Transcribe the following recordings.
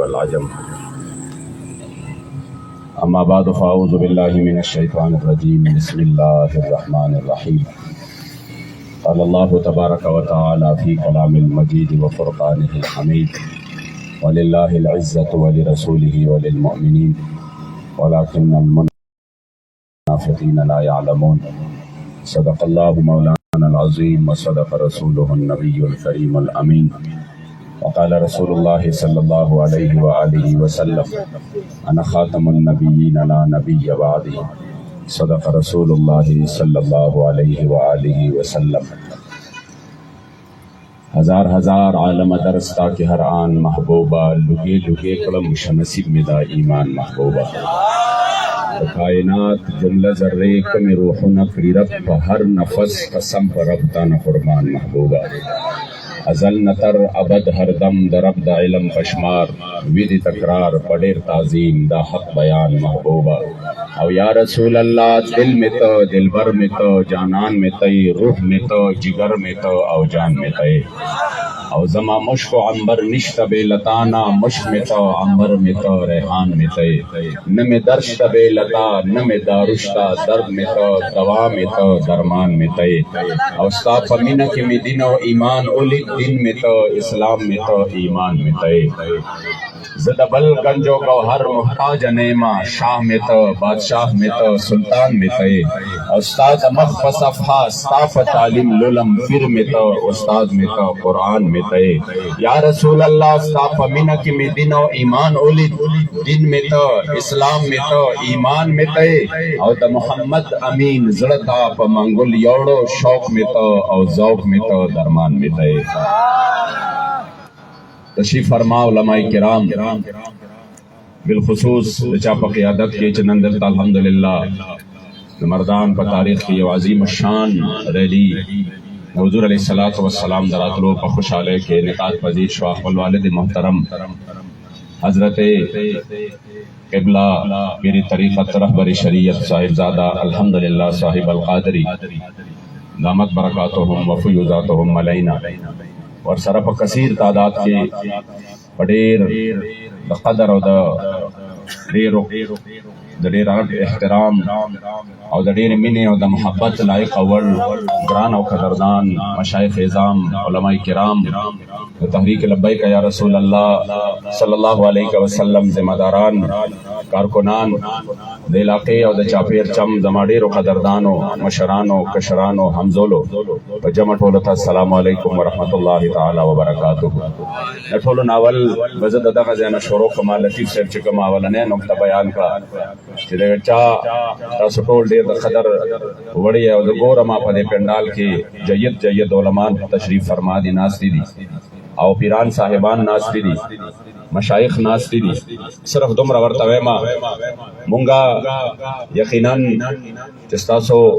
والعجم أما بعد فأعوذ بالله من الشيطان الرجيم بسم الله الرحمن الرحيم قال الله تبارك وتعالى في كلام المجيد وفرقانه الحميد ولله العزة ولرسوله وللمؤمنين ولكن المنافقين لا يعلمون صدق الله مولانا العظيم وصدق رسوله النبي الكريم الأمين وقال رسول الله صلى الله عليه وآله وسلم أنا خاتم النبيين لا نبي بعدي صدق رسول الله صلى الله عليه وآله وسلم ہزار عالم درستا کے ہر آن محبوبہ لگے لگے کلم شنصیب میں دا ایمان محبوبہ کائنات جملہ ذرے کم روح نکری رب ہر نفس قسم پر ربتا نفرمان محبوبہ ازل نتر ابد ہر دم درب دا علم پشمار وید تکرار پڑیر تعظیم دا حق بیان محبوبہ او یا رسول اللہ دل میں تو دل بر میں تو جانان میں تی روح میں تو جگر میں تو او جان میں تی او زما مشک و عنبر نشت بے لتانا مشک میں تو عنبر میں تو ریحان میں تی نم درشت بے لتا نم دارشتا درد میں تو دوا میں تو درمان میں تی او ستا پمینہ کی میں دن و ایمان اولی دن میں تو اسلام میں تو ایمان میں تی زدبل گنجو گوہر محتاج نیما شاہ میں تو بادشاہ میں تو سلطان میں تے استاد مخف صفحہ صاف تعلیم للم فر میں تو استاد میں تو قرآن میں تے یا رسول اللہ صاف منک میں دن و ایمان اولی دن میں تو اسلام میں تو ایمان میں تے او دا محمد امین زڑتا پا منگل یوڑو شوق میں تو او ذوق میں تو درمان میں تے تشریف فرما علماء کرام بالخصوص چاپا قیادت کے چنندلتا الحمدللہ مردان پر تاریخ کی عظیم الشان ریلی حضور علیہ السلام دراتلو پر خوش آلے کے نقاط پذیر شواخ والوالد محترم حضرت قبلہ میری طریقت رہبر شریعت صاحب زادہ الحمدللہ صاحب القادری دامت برکاتہم وفیوزاتہم علینا اور سرپ کثیر تعداد کے پڑیر دا قدر و دا دیر احترام اور دا دیر منی و دا محبت لائق اول گران و قدردان مشایخ اعظام علماء کرام تحریک لبیک یا رسول اللہ صلی اللہ علیہ وسلم ذمہ داران کارکنان دا علاقے و دا چاپیر چم زماڈیر و قدردانو مشرانو کشرانو حمزولو جمع ٹولتا السلام علیکم ورحمت اللہ تعالی وبرکاتہ نٹولو ناول وزد دا غزین شروع کما لطیف صاحب چکم آولنے نکتہ بیان کا چیدے چاہ تاسو ٹول دیر دا قدر وڑی ہے و دا گورما پا دے پنڈال کی جید علمان تشریف فرما دی ناستی دی او پیران صاحبان ناستی دی مشایخ ناستی دی صرف دم رورتا ویما مونگا یقیناً چستاسو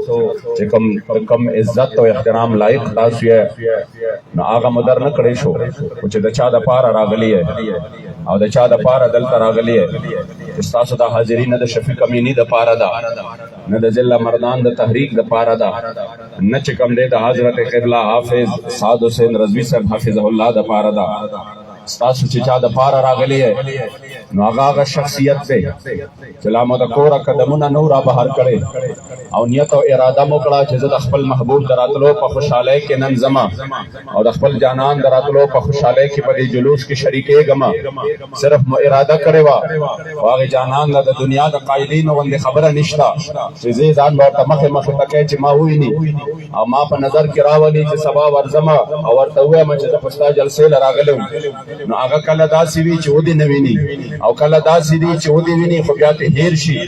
چکم عزت و احترام لائق تاسو ہے نا آغا مدر نکڑی شو کچھ دا چا دا پارا راگلی ہے او دا چا دا پارا دلتا راگلی ہے چستاسو دا حاضرین دا شفیق امینی دا پارا دا نہ دا ذلہ مردان دا تحریک دا پارا دا نہ چکم دے دا حضرت قبلہ حافظ سعد حسین رضوی صاحب حافظ اللہ دا پارا دا ستاسو چچا دا پارا راگلی ہے نو آغا شخصیت پہ چلامو دا کورا قدمونا نورا بہر کرے او نیت و ارادہ مکڑا چیزد اخپل محبوب دراتلو پا خوشحالے کے ننزمہ اور اخپل جانان دراتلو پا خوشحالے کی پدی جلوس کی شریکے گما صرف مو ارادہ کرے واغی جانان دا دنیا دا قائدین وندے خبر نشتا چیزی زان بورتا مخ تکے چی ما ہوئی نی او ما پا نظر کی راولی چی سبا ورزمہ او ورطوے من چی پستا جلسے لراغلو نو آغا کل دا سیوی چی ودی نوینی او کل دا سیوی چی ودی وینی خبیات ہیر شی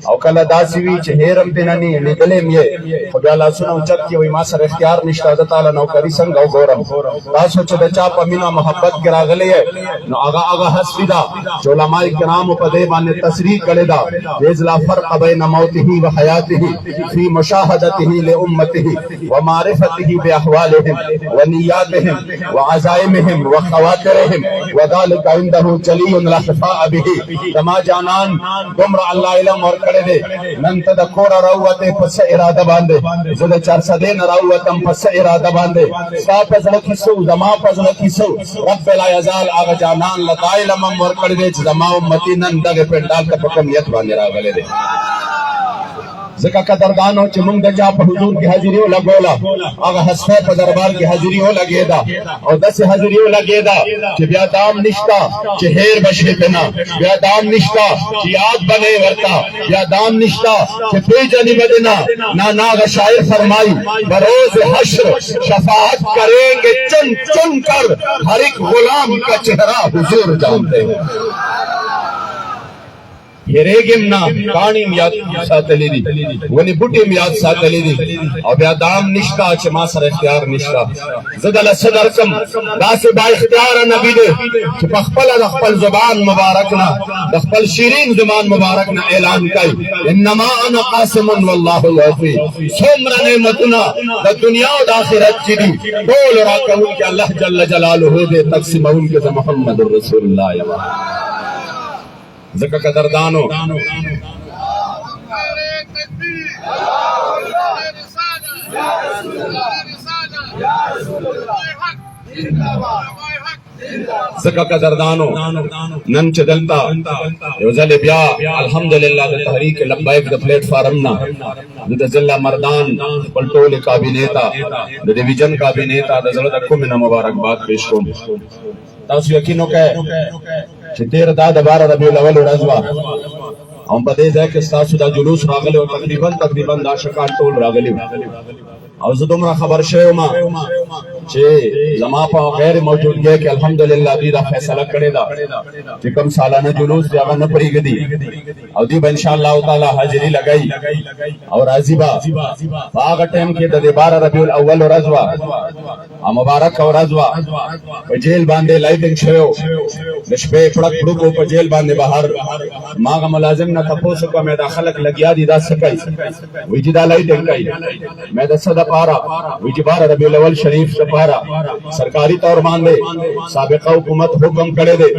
او کل دا سیوی چی ہیرم تینانی لیدلیم یہ خدا اللہ سنو چک کی وی ما سر اختیار نشتا دا تعالی نوکری سنگ او گورم تاسو چی دا چاپا مینا محبت کرا گلی ہے نو آغا حسبی دا جو علماء کرام پا دیبان تصریح کرے دا جیز لا فرق بین موته و حیاته فی مشاہدته لأمته و معرفته بی احوالهم و نیاتهم و عزائمهم و خواترهم و ذالک عنده جلی لا خفاء به زما جانان دومره الله علم ورکړی دی نن ته د کوره راووتې په څه اراده باندې زه د چارسدې نه راووتم په څه اراده باندې ستا په زړه کې څه زما په زړه کې څه رب لا یزال هغه جانان له دا علم هم ورکړی دی چې زما امتي نن دغه پنډال ته په کوم نیت باندې راغلی دی ځکه قدردانو چې موږ د چا په حضور کې حاضري ولګوله هغه حسفه په دربار کې حاضري ولګېده او داسې حاضري ولګېده چې بیا دام نشته چې هیر بشي پې نه بیا دام نشته چې یاد به نه ورته بیا دام نشته چې پېژني به دې نه نه هغه شاعر فرمائی بروز حشر شفاعت کریں گے چن چن کر ہر ایک غلام کا چہرہ حضور جانتے ہیں هیریږم نه کاڼیم یاد ساتلی دي ونې بوټې م یاد ساتلی دي او بیا دام نشته چې ما سره اختیار نشته زه دله څه درکم داسې با اختیاره نبي دی چې په خپله د خپل زبان مبارک نه د خپل شیرین زبان مبارک نه اعلان کوي انما انا قاسم والله الوفي څومره نعمتونه د دنیا او د آخرت چې دي ټول راکوونکي الله جل جلاله دی تقسیموونکي د محمد رسول الله یم ذکر قدردانو ذکر قدردانو نن چې دلته یو ځل بیا الحمدلله د تحریک لبیک د پلیټ فارم نه د ضلع مردان خپل ټولې کابینې ته د ډیویژن کابینې ته د زړه د کومې نه مبارکباد پیش کوم تاسو یقین وکړئ چې 13 دا د 12 ربیع الاول ورځ وه او په دې ځای کې ستاسو دا جلوس راغلی او تقریبا دا شکان ټول راغلی او زه دومره خبر شوی وم چې زما په غیر موجودګۍ کې الحمدلله دوی دا فیصله کړې ده چې کوم سالانه جلوس دی هغه نه پرېږدي او دوی به انشاءالله تعالی حاضري لګوي او راځي به په هغه ټایم کې د 12 ربیع الاول ورځ وه او مبارکه ورځ وه په جیل باندې لایټنګ شوی و د شپې پړک پړک په جیل باندې بهر ما هغه ملازم نه تپوس وکړه دا خلک لګیا دي دا څه کوي وایي چې دا لایټنګ کوي مې د څه دپاره وایي چې 12 ربیع الاول شریف دپاره سرکاري طور باندې سابقه حکومت حکم کړی دی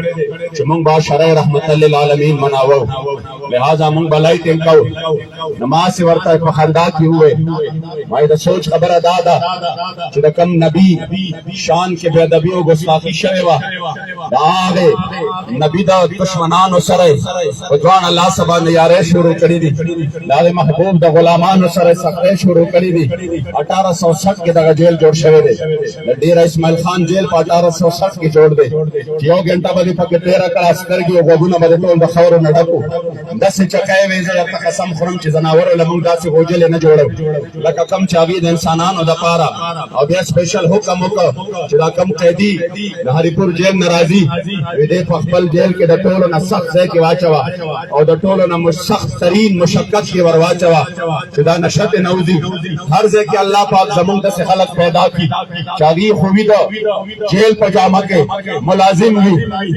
چې موږ به شرع رحمت للعالمین مناوو لہذا موږ به لایټنګ کوو نو ما سې ورته په خندا کې وویل ما د سوچ خبره دا ده چې د کوم نبي شان کې بې ادبي او ګستاخي شوې وه د هغې نبي د دشمنانو سره په دواړه لاسه باندې یارۍ شروع کړي دي د هغې محبوب د غلامانو سره سختۍ شروع کړي دي 1860 کې دغه جیل جوړ شوی دی د ډیر اسماعیل خان جیل په 1860 کې جوړ دی چې یو ګنټه به دې پکې تېره کړه سترګې او غوږونه به دې ټول د خاورو نه ډکو داسې چکۍ وې زه درته قسم خورم چې ځناورو له موږ داسې غوجلې نه جوړو لکه کوم چې هغې د انسانانو دپاره او بیا سپیشل حکم وکړ چې دا کوم قیدي د هریپور جیل نه راځي دې په خپل جیل کې د ټولو نه سخت ځای کې واچوه او د ټولو نه سخت ترین مشقت کې ور واچوه چې دا نشه ترې نه وځي هر ځای کې الله پاک زمونږ داسې خلک پیدا کړي چې هغې خو وي د جیل په جامه کې ملازم وي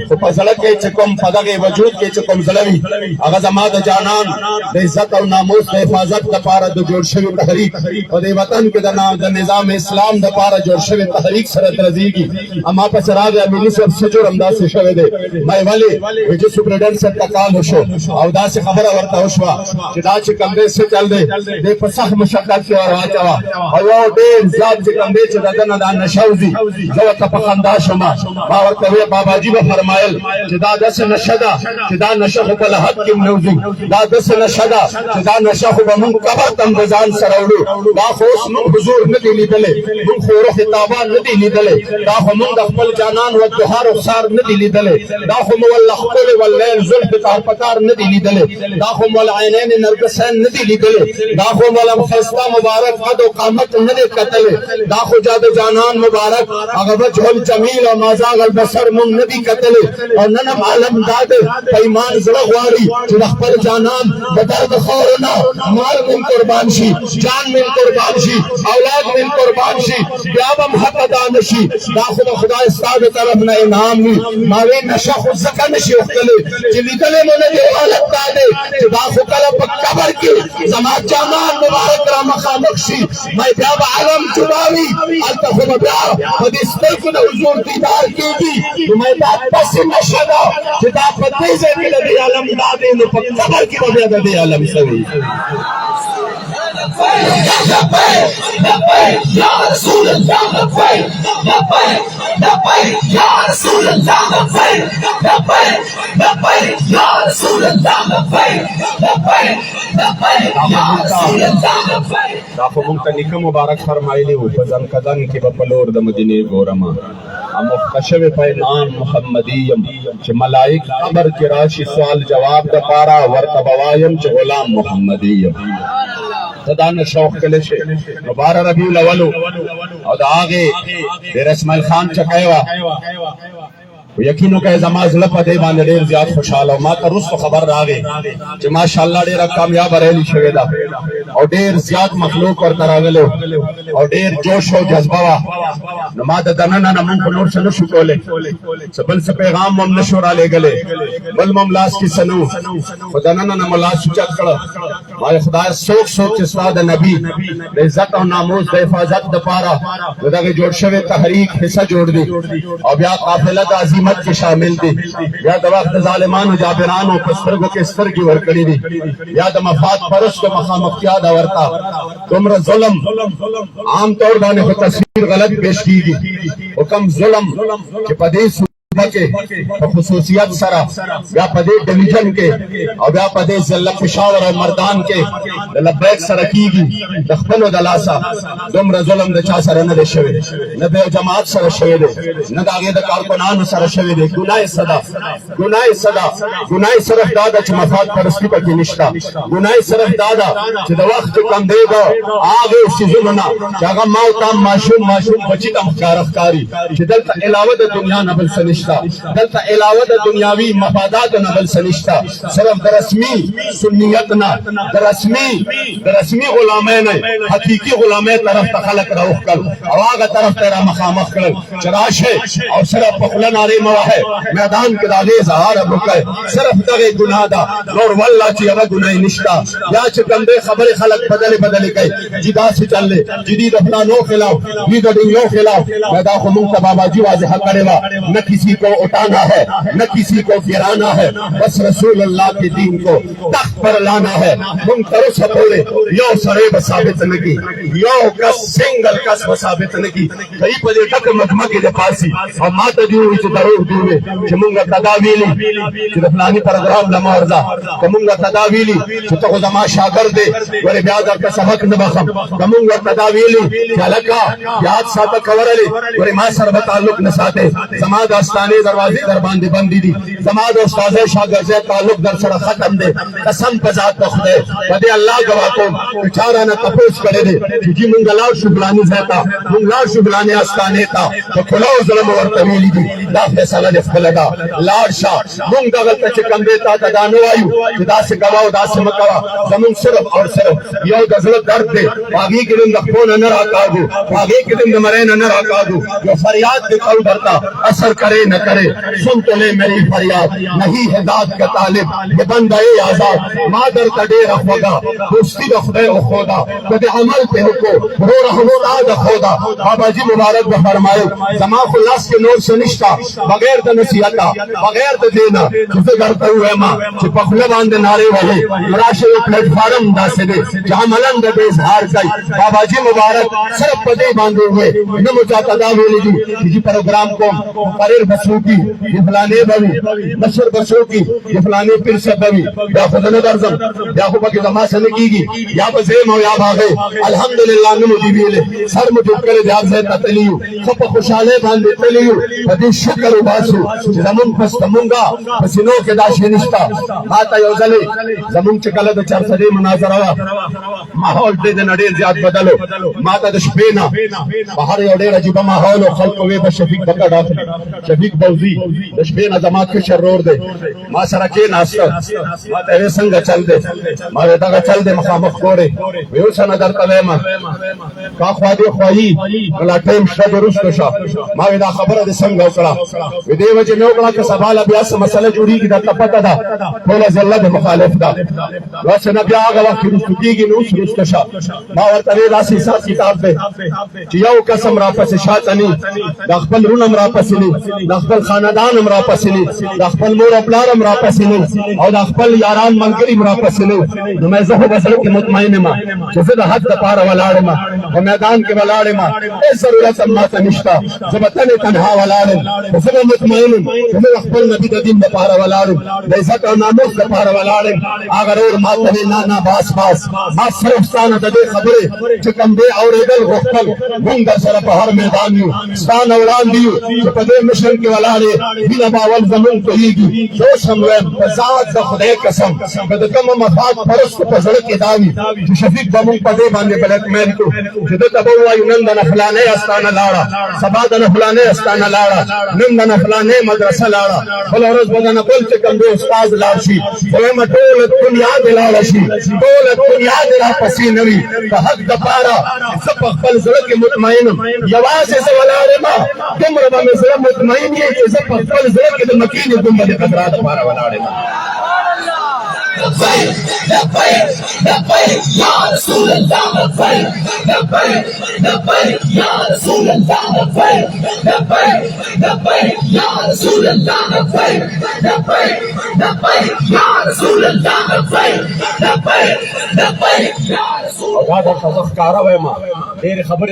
خو په زړه کې چې کوم په دغې وجود کې چې کوم زړه وي هغه زما د جانان د عزت او ناموس د حفاظت دپاره د جوړ شوي تحریک او د وطن کې د نظام اسلام دپاره جوړ شوي تحریک سره درځېږي اما پسې راغی امیني صاحب څه جرم داسې شوی دی ما یې ولې وایي چې سپرنټنډنټ صاحب ته کال وشو او داسې خبره ورته وشوه چې دا چې کوم دی څه چل دی دی په سخت مشقت کې ور واچوه او یو ډېر زیات چې کوم دی چې د ده نه دا نشه وځي زه ورته په خندا شومه ما ورته ویل باباجي به فرمایل چې دا داسې نشه ده چې دا نشه خو په لحد کې هم نه وځي دا داسې نشه ده چې دا نشه خو به مونږ قبر ته هم د ځان سره وړو دا خو اوس مونږ حضور نه دي لیدلی مونږ خو روح تابان نه دي لیدلی دا خو مونږ د خپل جانان والدها رخسار نه دي لیدلی دا خو مو والله ښکلې واللیل زلف تار پتار نه دي لیدلی دا خو مو العینین نرګسین نه دي لیدلی دا خو مو ښایسته مبارک قد و قامت نه دی کتلی دا خو جاد جانان مبارک هغه وجه الجمیل او مازاغ البصر مونږ نه دي کتلی او نن هم عالم دا دی په ایمان زړه غواړي چې د خپل جانان د درد خاورو نه مال من قربان شي جان من قربان شي اولاد من قربان شي بیا به هم حق ادا نه شي دا خو د خدای ستا د طرف نه انعام وي ما وی نشه خو ځکه نه شي وختلی چې لیدلی مو نه دی حالت دا دی چې دا خو کله په قبر کې زما جانان مبارک را مخامخ شي ما بیا به علم جدا وي هلته خو خو بیا په دې سترګو د حضور دیدار کېږي نو مې دا داسې نشه ده چې دا په دې ځای کې د دې عالم دا دی نو په قبر کې به بیا د دې عالم څه وي یا رسول الله لبیک لبیک لبیک یا رسول الله لبیک لبیک لبیک یا رسول الله لبیک لبیک لبیک یا رسول الله لبیک دا خو مونږ ته نیکه مبارک فرمایلی وو په ځان کدن کې به په لور د مدینې ګورم مخکشف پیغام محمدی یم چې ملائک قبر کې راشي سوال جواب د پاره ورته بوایم چې غلام محمدی یم تدان شوق کله شي مبارک ربیع الاول او دا هغه د رسمل خان چکایوا یقینو که زما زړه په دې باندې ډېر زیات خوشاله ما ته روس خبر راغی چې ماشاءالله ډېر کامیاب رہلی شوی دا او ډېر زیات مخلوق ورته راغلو او ډېر جوش او جذبه وا نو ما د دننه نه مونږ نور څه نشو کولای بل څه پیغام هم نشو را لېږلی بل مملاس کې سنو خو دننه نه ملاس چت کړه ما خدای څوک څوک چې ستا د نبی د عزت او ناموس د حفاظت دپاره د دغه جوړ شوی تحریک حصہ جوړ دی او بیا قافله د عظیمت کې شامل دي یا د وخت ظالمانو جابرانو په سترګو کې سترګې ورکړي دي یا د مفاد پرستو مخامختیا دا ورته دومره ظلم عام طور باندې خو تصویر غلط پیش کیږي حکم ظلم چې په دې کې په خصوصیت سره بیا په دې ډیویژن کې او بیا په دې ضلع پېښور او مردان کې د لبیک سره کیږي د خپلو د لاسه دومره ظلم د چا سره نه دی شوی نه د جماعت سره شوی دی نه د هغې د کارکنانو سره شوی دی ګناه صدا ګناه صرف دا ده چې مفاد پرستي پکې نشته ګناه صرف دا ده چې د وخت کم دی د هغې څیزونو نه چې هغه ما او تا ماشوم بچي ته ښکاري چې دلته علاوه د دنیا نه بل څه نشته دلته علاوه د دنیاوي مفادات نه بل څه نشته صرف د رسمي سنیت نه د رسمي غلامۍ نه حقیقي غلامۍ طرف ته خلک راوښکل او هغه طرف ته را مخامخ کړل چې راشه او صرف په خوله نارې مه وهئ میدان کې د هغې اظهار وکړئ صرف دغې ګناه ده نور والله چې هغه ګناه نشته یا چې کوم دی خبرې خلک بدلې کوي چې داسې چل دی چې دوی د فلانو خلاف دوی د ډینګلو خلاف دا خو مونږ ته باباجي واضحه کړې وه نه کسی کو اٹھانا ہے نہ کسی کو گرانا ہے بس رسول اللہ کے دین کو تخت پر لانا ہے منکر سپورے یو سرے ثابت نگی یو کس سنگل کس ثابت نگی کئی پدے ٹک مگمگے دے پاسی اور ماتا دیو وچ ضرور دیوے کہ منگا تداویلی کہ فلانی پروگرام لما ورزا کہ منگا تداویلی کہ تو زما شاگرد دے ورے بیا در کا سبق نہ بخم کہ منگا تداویلی کہ لکا یاد ساتھ کورلے ورے ما سر تعلق نہ ساتے زما داستانے دروازے در باندې بندي دي زما د استاد شاګرد تعلق در سره ختم دی قسم په ذات خدای په دې الله گواه کوم چې چاره نه تپوس کړی دی چې مونږ لاړ شو فلاني ځای ته مونږ لاړ شو فلاني آستانې ته په کلاو ظلم ورته ویلي دي دا فیصله دې خپله ده لاړ شه مونږ دغلته چې کوم دی تا ته دا نه وایو چې داسې کوه او داسې مه کوه زمونږ صرف او صرف یو د زړه درد دی په هغې کې د خپو نه راکاږو په هغې کې د مرۍ نه راکاږو یو فریاد دې کوو درته اثر کرے نہ کرے سن تو لے میری فریاد نہیں ہے داد کا طالب یہ بندہ آزاد مادر کا ڈیرا خدا دوستی کا خدے و خدا کدے عمل پہ حکو رو رحمتا دا خدا بابا جی مبارک دا فرمائے زمان خلاص کے نور سے نشتا بغیر دا نصیحتا بغیر دا دینا کسے کرتا ہوئے ماں چی پخلے باندے نارے والے مراشے و پلیٹ فارم دا سے دے جہاں ملن دا دے اظہار کئی بابا جی مبارک صرف پدے باندے ہوئے نمو چاہتا دا ہوئے لی جی پروگرام کو مقرر بسو کی یہ فلانے بوی مشر بسو کی یہ فلانے پھر سے بوی یا خودن درزم یا خوبا کی زمان سے نکی گی یا بزیم ہو یا باغے الحمدللہ نمو دیویلے سر مجھب کرے دیاب زیتا تلیو خب خوشالے باندے تلیو فدی شکر و باسو زمون پستمونگا پسینو کے داشی نشتا آتا یوزلے زمون چکلد چار صدی مناظر ہوا ماحول دے دن اڈیر زیاد بدلو ماتا دشپینا بہر یوڈیر عجیبا ماحول و خلق وے بشفیق بکر ڈاکر شفیق بوزی دشپینا زمات کے شرور دے ما سرکی ناستا ما تیوے سنگا چل دے ما ویداگا چل دے مخامخ کورے ویو سا ندر تلیما کا خوادی خواہی ملا ٹیم شد رست شا ما ویدا خبر دے سنگا اکڑا ویدے وجہ میں اکڑا کہ سبالا بیا څه مسله جوړیږي دا پته ده ټوله ځله د مخالف ده واسه نه بیا هغه وخت رسو کېږي نو اوس رسته شه ما ورته ویل داسې حساب کتاب دی چې یو قسم راپسې شاته ني د خپل رونه هم راپسې ني د خپل خاندان هم راپسې ني د خپل مور او پلار هم راپسې ني او د خپل یاران ملګري هم راپسې ني نو مې زه خو به زړه کې مطمئن یم چې زه د حق دپاره ولاړ یم په میدان کې ولاړ یم هېڅ ضرورت هم ماته نشته زه به تنها ولاړ یم خو زه به مطمئن یم چې زه د خپل نبي د دین دپاره ولاړ یم د عزت او ناموس دپاره ولاړ یم هغه رور ما ته ویل نه باس ما صرف ستا نه د دې خبرې چې کوم دی اورېدل غوښتل موږ در سره په هر میدان یو ستا نه وړاندې یو چې په دې مشن کې ولاړ یې وینه به اول زمونږ تویېږي زه اوس هم وایم په ذات د خدای قسم که د کومه مفاد پرستو په زړه کې دا وي چې شفیق به موږ په دې باندې بلیک میل کړو چې ده ته به ووایو نن د نه فلانۍ استانه لاړه سبا د نه فلانۍ استانه لاړه نن د نه فلانۍ مدرسه لاړه بله ورځ به د نه بل چې کوم دی استاد لاړ شي وایم ټوله دنیا دې لاړه شي ټوله دنیا دې راپسې نه وي د حق دپاره زه په خپل زړه کې مطمئن یم یوازې زه ولاړ یم دومره به مې زړه مطمئن یې چې زه په خپل زړه کې د مکې د ګنبد خضرا دپاره ولاړ یم لبيك لبيك لبيك يا رسول الله لبيك لبيك لبيك يا رسول الله لبيك لبيك لبيك يا رسول الله لبيك لبيك لبيك يا رسول الله لبيك لبيك لبيك يا رسول الله دا درته زه ښکاره وایم ډېرې خبرې